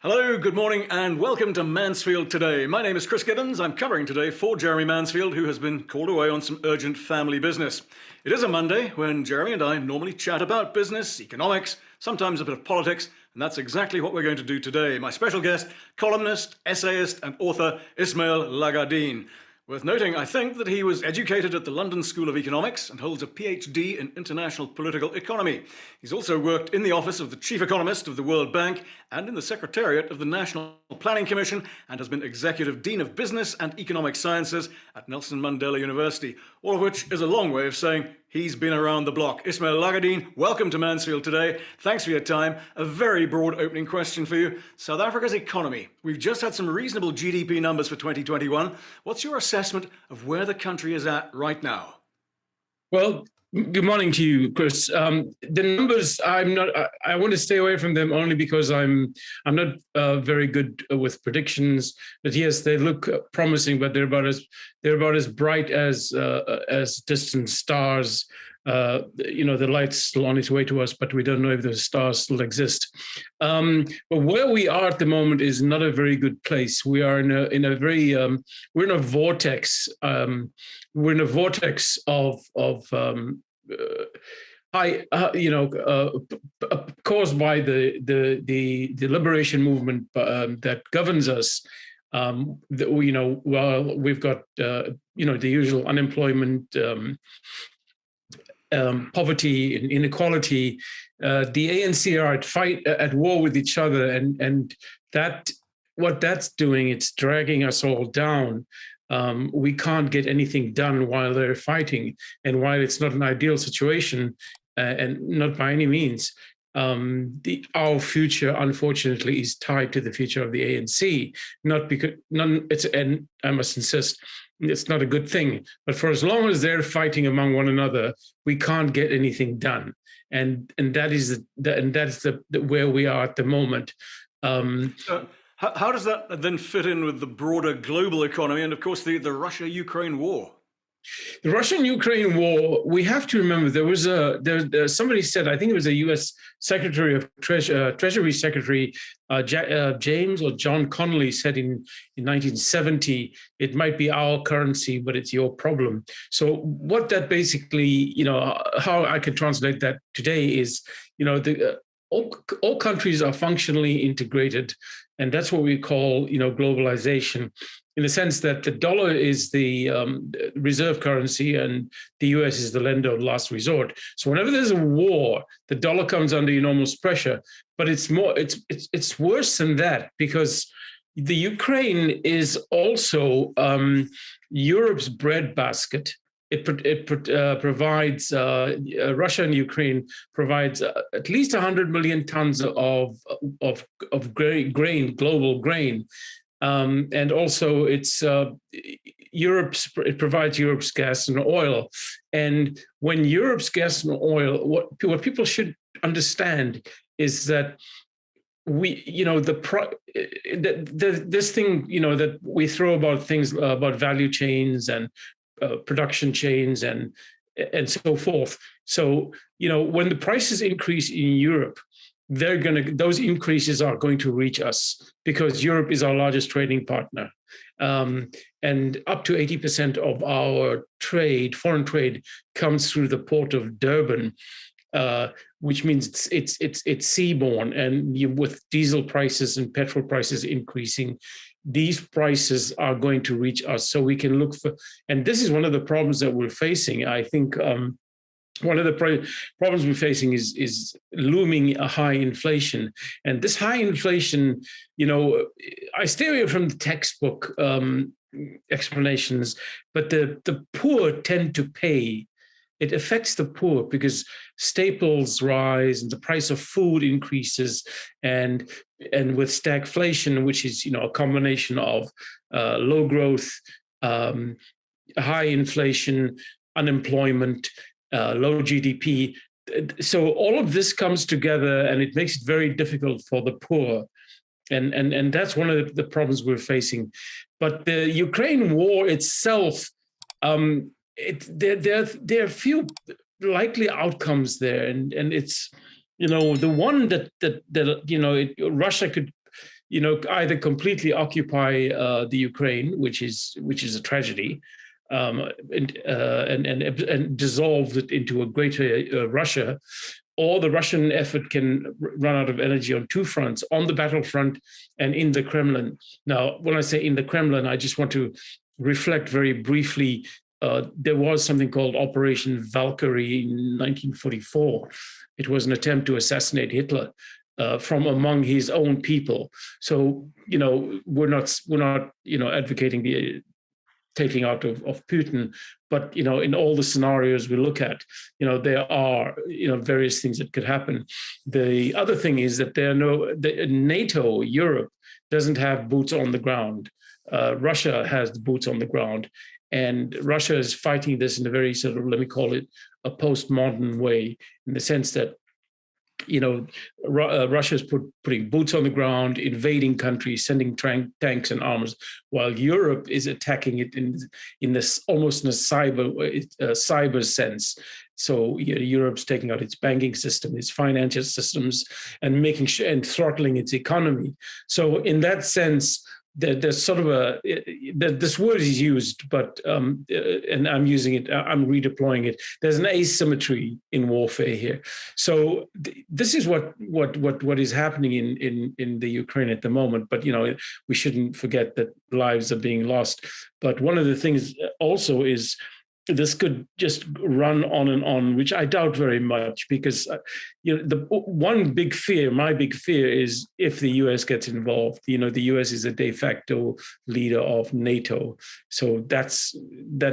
Hello, good morning, and welcome to Mansfield Today. My name is Chris Gibbons. I'm covering today for Jeremy Mansfield, who has been called away on some urgent family business. It is a Monday when Jeremy and I normally chat about business, economics, sometimes a bit of politics, and that's exactly what we're going to do today. My special guest, columnist, essayist, and author Ismail Lagadine. Worth noting, I think, that he was educated at the London School of Economics and holds a PhD in international political economy. He's also worked in the office of the chief economist of the World Bank and in the secretariat of the National Planning Commission, and has been executive dean of business and economic sciences at Nelson Mandela University, all of which is a long way of saying he's been around the block. Ismail Lagadine, welcome to Mansfield Today. Thanks for your time. A very broad opening question for you. South Africa's economy. We've just had some reasonable GDP numbers for 2021. What's your assessment of where the country is at right now? Well, good morning to you, Chris. The numbers, I want to stay away from them only because I'm not very good with predictions. But yes, they look promising, but they're about as bright as distant stars. The light's still on its way to us, but we don't know if the stars still exist. But where we are at the moment is not a very good place. We are in a vortex. We're in a vortex of caused by the liberation movement that governs us. We've got the usual unemployment. Poverty and inequality, the ANC are at war with each other, and what that's doing, it's dragging us all down. We can't get anything done while they're fighting, and while it's not an ideal situation, and not by any means, our future, unfortunately, is tied to the future of the ANC. And I must insist, it's not a good thing. But for as long as they're fighting among one another, we can't get anything done, and that's where we are at the moment. How does that then fit in with the broader global economy and, of course, the Russia-Ukraine war? The Russian-Ukraine war, we have to remember somebody said, I think it was a U.S. Secretary of Treasury Secretary James or John Connolly said in 1970, it might be our currency, but it's your problem. So what that basically, how I can translate that today is, all countries are functionally integrated, and that's what we call, globalization, in the sense that the dollar is the reserve currency and the US is the lender of last resort. So whenever there's a war, the dollar comes under enormous pressure. But it's worse than that, because the Ukraine is also Europe's breadbasket. It provides, Russia and Ukraine provides at least 100 million tons of grain, global grain. And also it provides Europe's gas and oil. And when Europe's gas and oil, what people should understand is that this thing, that we throw about things about value chains and production chains and so forth. So, when the prices increase in Europe, those increases are going to reach us, because Europe is our largest trading partner. And up to 80% of our foreign trade, comes through the port of Durban, which means it's seaborne. And with diesel prices and petrol prices increasing, these prices are going to reach us. So we can look for, and this is one of the problems that we're facing. I think one of the problems we're facing is looming a high inflation. And this high inflation, I stay away from the textbook explanations, but the poor tend to pay. It affects the poor because staples rise and the price of food increases, and with stagflation, which is a combination of low growth, high inflation, unemployment, low GDP. So all of this comes together, and it makes it very difficult for the poor. And that's one of the problems we're facing. But the Ukraine war itself, there are few likely outcomes there, and it's the one that Russia could either completely occupy the Ukraine, which is a tragedy, and dissolve it into a greater Russia, or the Russian effort can run out of energy on two fronts, on the battlefront and in the Kremlin. Now, when I say in the Kremlin, I just want to reflect very briefly. There was something called Operation Valkyrie in 1944. It was an attempt to assassinate Hitler from among his own people. So, we're not advocating the taking out of Putin, but in all the scenarios we look at, there are various things that could happen. The other thing is that NATO, Europe, doesn't have boots on the ground. Russia has the boots on the ground, and Russia is fighting this in a very sort of, let me call it, a postmodern way, in the sense that Russia is putting boots on the ground, invading countries, sending tanks and arms, while Europe is attacking it in this almost in a cyber sense. So Europe's taking out its banking system, its financial systems, and making sure and throttling its economy. So in that sense, there's sort of this word is used, but and I'm using it, I'm redeploying it. There's an asymmetry in warfare here. So this is what is happening in the Ukraine at the moment. But we shouldn't forget that lives are being lost. But one of the things also is, this could just run on and on, which I doubt very much, because the one big fear, my big fear, is if the US gets involved. The US is a de facto leader of NATO, so that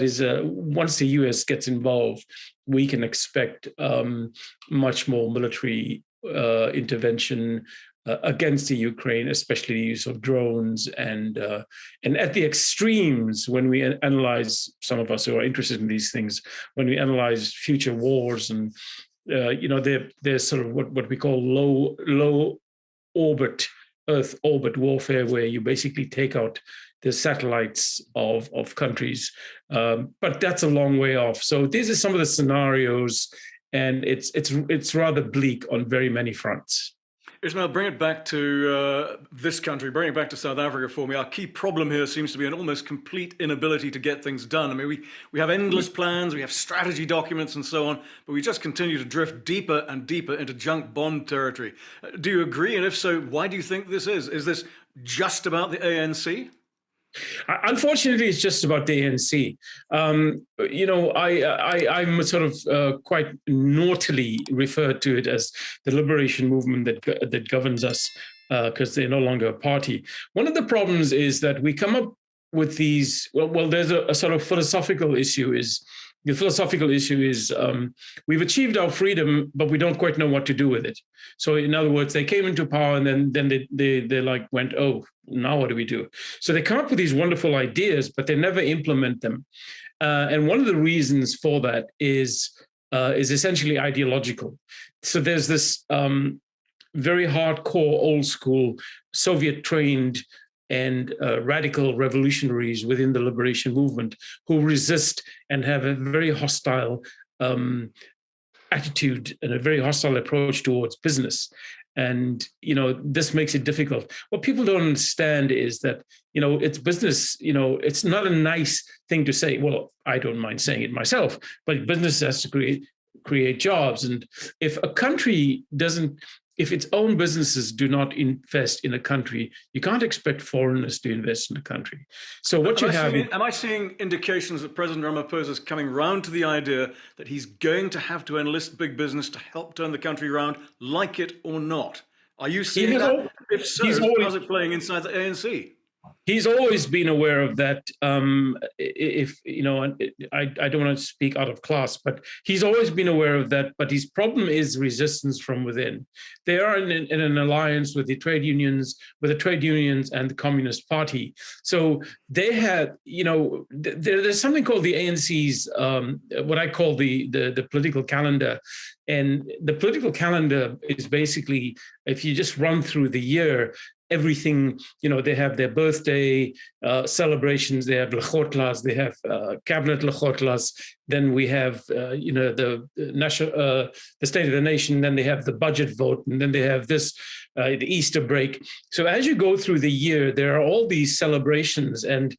is once the US gets involved, we can expect much more military intervention against the Ukraine, especially the use of drones, and at the extremes, when we analyze, some of us who are interested in these things, when we analyze future wars, and there's sort of what we call low orbit, Earth orbit warfare, where you basically take out the satellites of countries, but that's a long way off. So these are some of the scenarios, and it's rather bleak on very many fronts. Ismail, bring it back to this country, bring it back to South Africa for me. Our key problem here seems to be an almost complete inability to get things done. I mean, we have endless plans, we have strategy documents and so on, but we just continue to drift deeper and deeper into junk bond territory. Do you agree? And if so, why do you think this is? Is this just about the ANC? Unfortunately, it's just about the ANC. I'm sort of quite naughtily referred to it as the liberation movement that governs us, because they're no longer a party. One of the problems is that we come up with these. Well, there's a sort of philosophical issue. The philosophical issue is we've achieved our freedom, but we don't quite know what to do with it. So in other words, they came into power, and then they like went, oh, now what do we do? So they come up with these wonderful ideas, but they never implement them. And one of the reasons for that is essentially ideological. So there's this very hardcore, old school, Soviet trained and radical revolutionaries within the liberation movement who resist and have a very hostile attitude and a very hostile approach towards business. And, this makes it difficult. What people don't understand is that, it's business, it's not a nice thing to say. Well, I don't mind saying it myself, but business has to create jobs. And if a country if its own businesses do not invest in a country, you can't expect foreigners to invest in a country. So what am I seeing indications that President Ramaphosa is coming round to the idea that he's going to have to enlist big business to help turn the country around, like it or not? Are you seeing that? If so, how's it playing inside the ANC? He's always been aware of that. I don't want to speak out of class, but he's always been aware of that. But his problem is resistance from within. They are in an alliance with the trade unions, and the Communist Party. So they had, there's something called the ANC's, what I call the political calendar. And the political calendar is basically, if you just run through the year, everything, they have their birthday, Day celebrations. They have Lechotlas, they have cabinet Lechotlas. Then we have, the national, the State of the Nation. Then they have the budget vote, and then they have this, the Easter break. So as you go through the year, there are all these celebrations and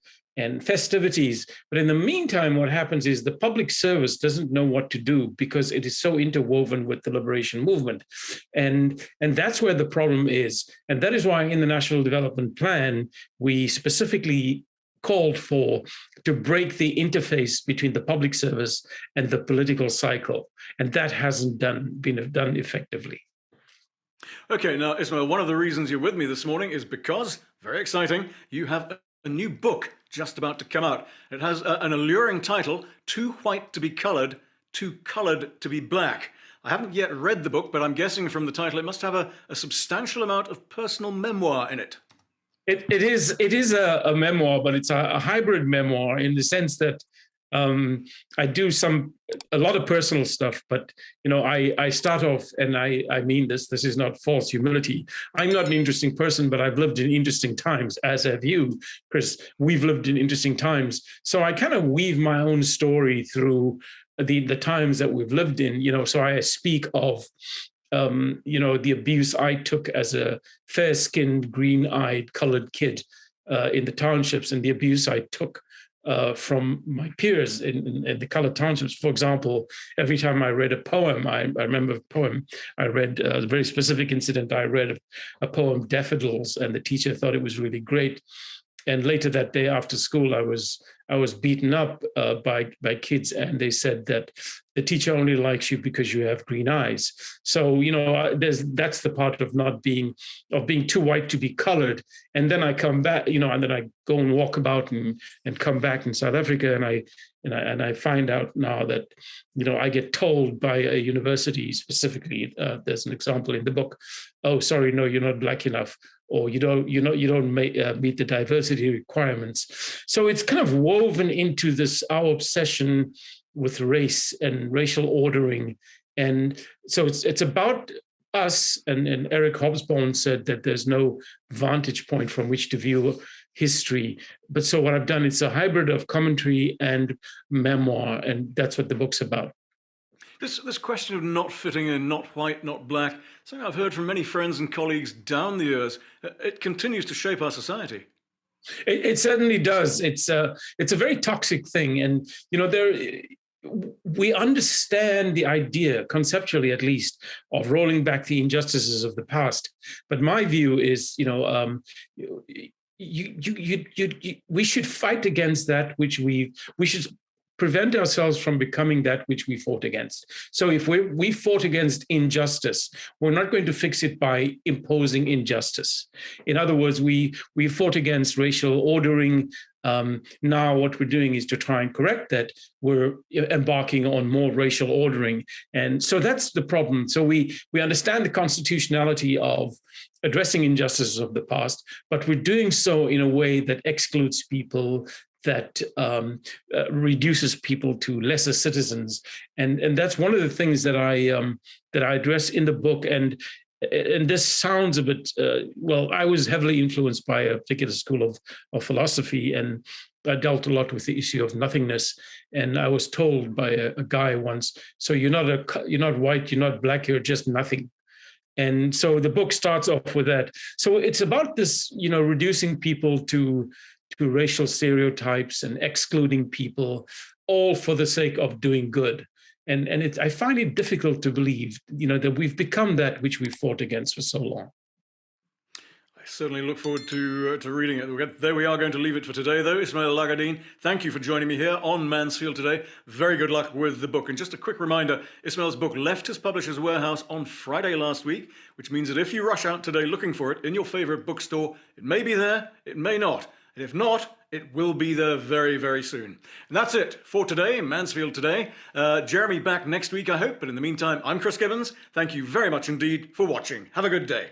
festivities. But in the meantime, what happens is the public service doesn't know what to do because it is so interwoven with the liberation movement. And that's where the problem is. And that is why in the National Development Plan, we specifically called for to break the interface between the public service and the political cycle. And that hasn't been done effectively. Okay, now, Ismail, one of the reasons you're with me this morning is because, very exciting, you have a new book just about to come out. It has an alluring title, Too White to be Colored, Too Colored to be Black. I haven't yet read the book, but I'm guessing from the title it must have a substantial amount of personal memoir in it. It is a memoir, but it's a hybrid memoir in the sense that I do a lot of personal stuff, but I start off, and I mean this is not false humility. I'm not an interesting person, but I've lived in interesting times, as have you, Chris. We've lived in interesting times. So I kind of weave my own story through the times that we've lived in, so I speak of the abuse I took as a fair-skinned, green-eyed, colored kid in the townships, and the abuse I took from my peers in the colored townships. For example, every time I read a poem, I remember a poem, I read a very specific incident. I read a poem, Daffodils, and the teacher thought it was really great. And later that day after school, I was beaten up by kids, and they said that the teacher only likes you because you have green eyes. So that's the part of being too white to be colored. And then I come back, and then I go and walk about and come back in South Africa, and I find out now that I get told by a university specifically. There's an example in the book. Oh, sorry, no, you're not black enough, or you don't meet the diversity requirements. So it's kind of woven into our obsession with race and racial ordering. And so it's about us, and Eric Hobsbawm said that there's no vantage point from which to view history. But so what I've done, it's a hybrid of commentary and memoir, and that's what the book's about. This question of not fitting in, not white, not black, something I've heard from many friends and colleagues down the years. It continues to shape our society. It certainly does. It's a very toxic thing, and we understand the idea, conceptually at least, of rolling back the injustices of the past. But my view is, we should fight against that which we should prevent ourselves from becoming that which we fought against. So if we fought against injustice, we're not going to fix it by imposing injustice. In other words, we fought against racial ordering. Now what we're doing is to try and correct that. We're embarking on more racial ordering. And so that's the problem. So we understand the constitutionality of addressing injustices of the past, but we're doing so in a way that excludes people, that reduces people to lesser citizens, and that's one of the things that I address in the book. And this sounds a bit I was heavily influenced by a particular school of philosophy, and I dealt a lot with the issue of nothingness. And I was told by a guy once, "So you're not white, you're not black, you're just nothing." And so the book starts off with that. So it's about this, reducing people to racial stereotypes and excluding people, all for the sake of doing good. And I find it difficult to believe, that we've become that which we've fought against for so long. I certainly look forward to reading it. There we are going to leave it for today, though. Ismail Lagadeen, thank you for joining me here on Mansfield Today. Very good luck with the book. And just a quick reminder, Ismail's book left his publisher's warehouse on Friday last week, which means that if you rush out today looking for it in your favorite bookstore, it may be there, it may not. And if not, it will be there very, very soon. And that's it for today, Mansfield Today. Jeremy back next week, I hope. But in the meantime, I'm Chris Gibbons. Thank you very much indeed for watching. Have a good day.